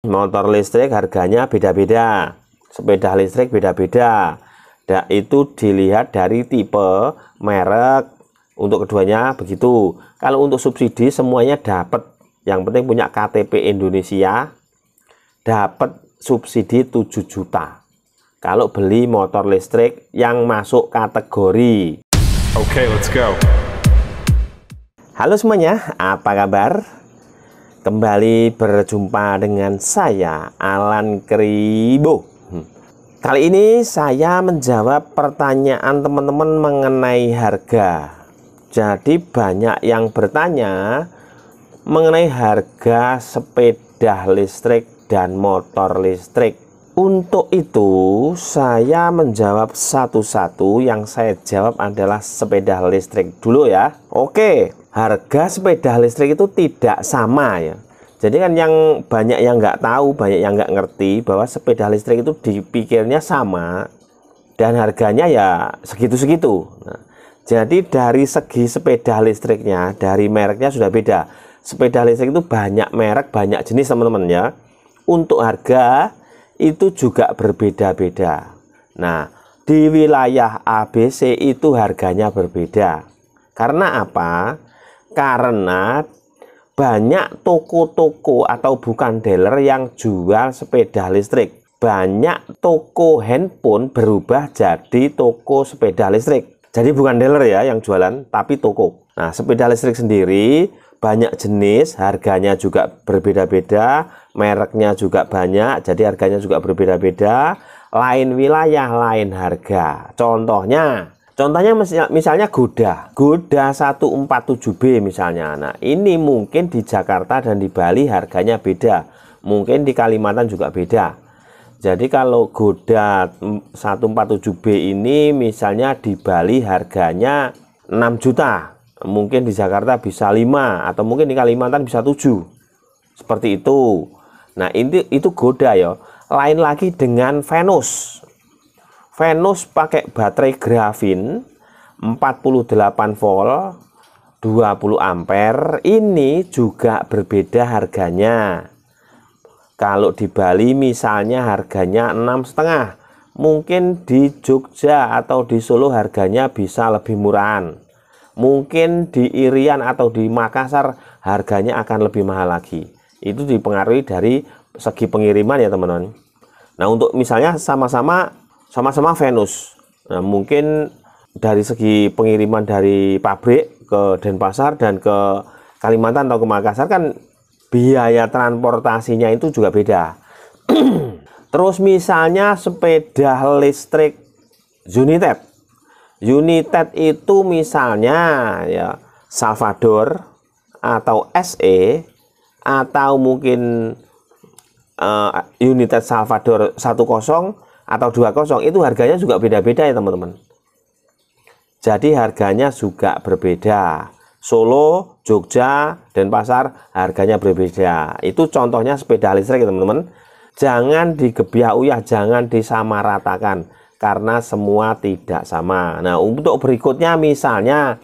Motor listrik harganya beda-beda, sepeda listrik beda-beda. Nah, itu dilihat dari tipe, merek, untuk keduanya begitu. Kalau untuk subsidi semuanya dapat, yang penting punya KTP Indonesia, dapat subsidi 7 juta kalau beli motor listrik yang masuk kategori. Oke, let's go. Halo semuanya, apa kabar? Kembali berjumpa dengan saya, Alan Kribo. Kali ini saya menjawab pertanyaan teman-teman mengenai harga. Jadi banyak yang bertanya mengenai harga sepeda listrik dan motor listrik. Untuk itu saya menjawab satu-satu. Yang saya jawab adalah sepeda listrik dulu ya. Oke, harga sepeda listrik itu tidak sama ya. Jadi kan yang banyak yang nggak tahu, banyak yang nggak ngerti bahwa sepeda listrik itu dipikirnya sama dan harganya ya segitu-segitu. Nah, jadi dari segi sepeda listriknya, dari mereknya sudah beda. Sepeda listrik itu banyak merek, banyak jenis teman-teman ya. Untuk harga itu juga berbeda-beda. Nah, di wilayah ABC itu harganya berbeda. Karena apa? Karena banyak toko-toko atau bukan dealer yang jual sepeda listrik. Banyak toko handphone berubah jadi toko sepeda listrik. Jadi bukan dealer ya yang jualan, tapi toko. Nah, sepeda listrik sendiri banyak jenis, harganya juga berbeda-beda, mereknya juga banyak, jadi harganya juga berbeda-beda, lain wilayah, lain harga. Contohnya misalnya Goda 147B misalnya. Nah, ini mungkin di Jakarta dan di Bali harganya beda, mungkin di Kalimantan juga beda. Jadi kalau Goda 147B ini misalnya di Bali harganya 6 juta, mungkin di Jakarta bisa 5, atau mungkin di Kalimantan bisa 7, seperti itu. Nah, itu Goda ya. Lain lagi dengan Venus pakai baterai grafin 48 volt 20 ampere. Ini juga berbeda harganya. Kalau di Bali misalnya harganya 6,5, mungkin di Jogja atau di Solo harganya bisa lebih murahan. Mungkin di Irian atau di Makassar harganya akan lebih mahal lagi. Itu dipengaruhi dari segi pengiriman ya teman-teman. Nah, untuk misalnya sama-sama Venus, nah, mungkin dari segi pengiriman dari pabrik ke Denpasar dan ke Kalimantan atau ke Makassar kan biaya transportasinya itu juga beda. Terus misalnya sepeda listrik United itu misalnya ya Salvador atau SE atau mungkin United Salvador 10 atau 20, itu harganya juga beda-beda ya teman-teman. Jadi harganya juga berbeda. Solo, Jogja, Denpasar harganya berbeda. Itu contohnya sepeda listrik ya teman-teman. Jangan digebiah-uyah, jangan disamaratakan, karena semua tidak sama. Nah, untuk berikutnya misalnya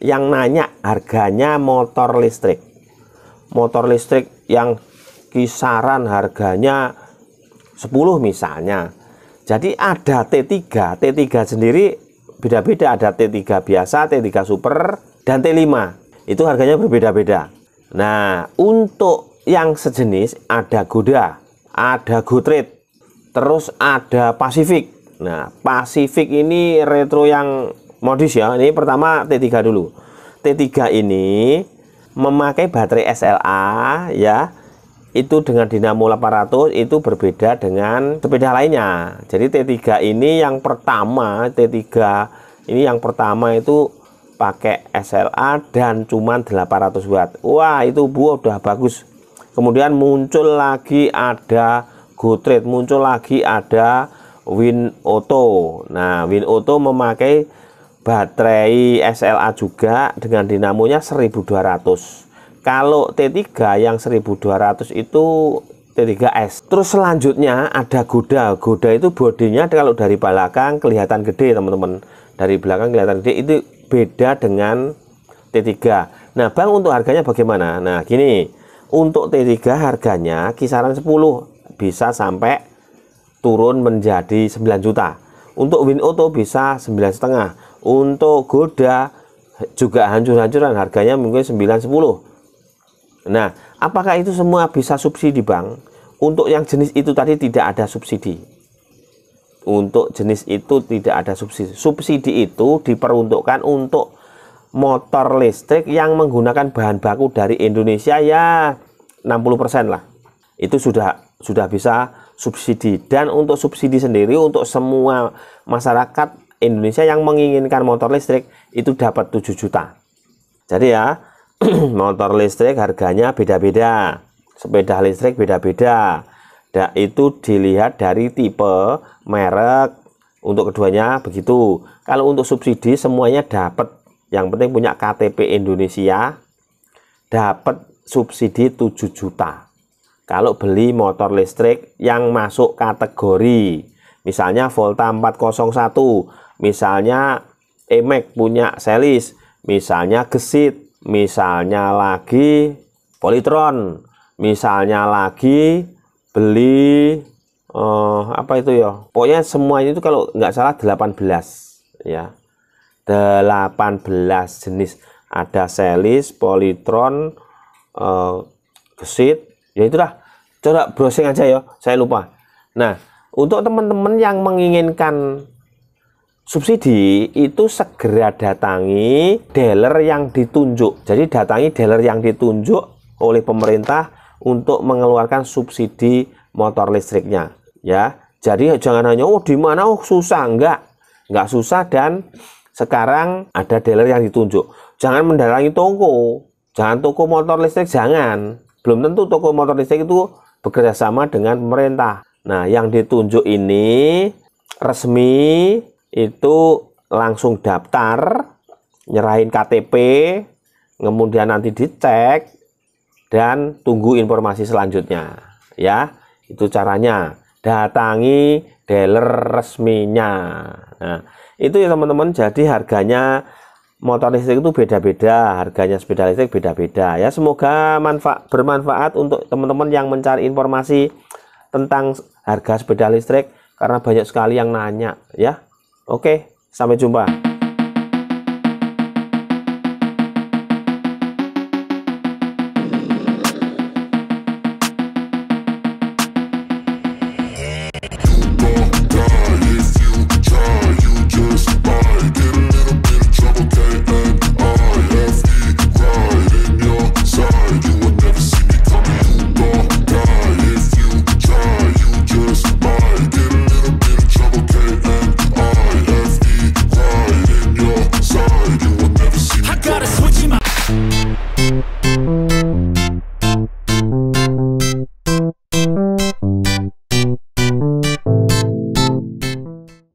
yang nanya harganya motor listrik yang kisaran harganya 10 misalnya. Jadi ada T3 sendiri beda-beda, ada T3 biasa, T3 super, dan T5. Itu harganya berbeda-beda. Nah, untuk yang sejenis ada Goda, ada GoTrade, terus ada Pacific. Nah, Pacific ini retro yang modis ya. Ini pertama T3 dulu. T3 ini memakai baterai SLA ya. Itu dengan dinamo 800, itu berbeda dengan sepeda lainnya. Jadi T3 ini yang pertama, itu pakai SLA dan cuman 800 watt. Wah, itu udah bagus. Kemudian muncul lagi ada GoTrade, muncul lagi ada WinAuto. Nah, WinAuto memakai baterai SLA juga dengan dinamonya 1200. Kalau T3 yang 1200 itu T3S. Terus selanjutnya ada Goda. Goda itu bodinya kalau dari belakang kelihatan gede teman-teman. Dari belakang kelihatan gede, itu beda dengan T3. Nah, Bang, untuk harganya bagaimana? Nah, gini. untuk T3 harganya kisaran 10, bisa sampai turun menjadi 9 juta. Untuk WinAuto bisa 9,5. Untuk Goda juga hancur-hancuran, harganya mungkin 9-10. Nah, apakah itu semua bisa subsidi, Bang? Untuk yang jenis itu tadi tidak ada subsidi. Untuk jenis itu tidak ada subsidi. Subsidi itu diperuntukkan untuk motor listrik yang menggunakan bahan baku dari Indonesia ya 60% lah. Itu sudah bisa subsidi. Dan untuk subsidi sendiri untuk semua masyarakat Indonesia yang menginginkan motor listrik itu dapat 7 juta. Jadi ya, motor listrik harganya beda-beda. Sepeda listrik beda-beda. Dan itu dilihat dari tipe, merek, untuk keduanya begitu. Kalau untuk subsidi semuanya dapat. Yang penting punya KTP Indonesia, dapat subsidi 7 juta. Kalau beli motor listrik yang masuk kategori, misalnya Volta 401, misalnya EMAX punya Celis, misalnya Gesit, misalnya lagi Polytron, misalnya lagi beli apa itu ya, pokoknya semuanya itu kalau nggak salah 18 ya, 18 jenis, ada Celis, Polytron, Gesit, ya itulah. Coba browsing aja ya, saya lupa. Nah, untuk teman-teman yang menginginkan subsidi itu segera datangi dealer yang ditunjuk. Jadi datangi dealer yang ditunjuk oleh pemerintah untuk mengeluarkan subsidi motor listriknya ya. Jadi jangan hanya di mana susah, enggak susah. Dan sekarang ada dealer yang ditunjuk. Jangan mendatangi toko, jangan toko motor listrik, jangan. Belum tentu toko motor listrik itu bekerja sama dengan pemerintah. Nah, yang ditunjuk ini resmi, itu langsung daftar, nyerahin KTP, kemudian nanti dicek dan tunggu informasi selanjutnya ya. Itu caranya, datangi dealer resminya. Nah, itu ya teman-teman. Jadi harganya motor listrik itu beda-beda, harganya sepeda listrik beda-beda ya. Semoga bermanfaat untuk teman-teman yang mencari informasi tentang harga sepeda listrik, karena banyak sekali yang nanya ya. Oke, sampai jumpa.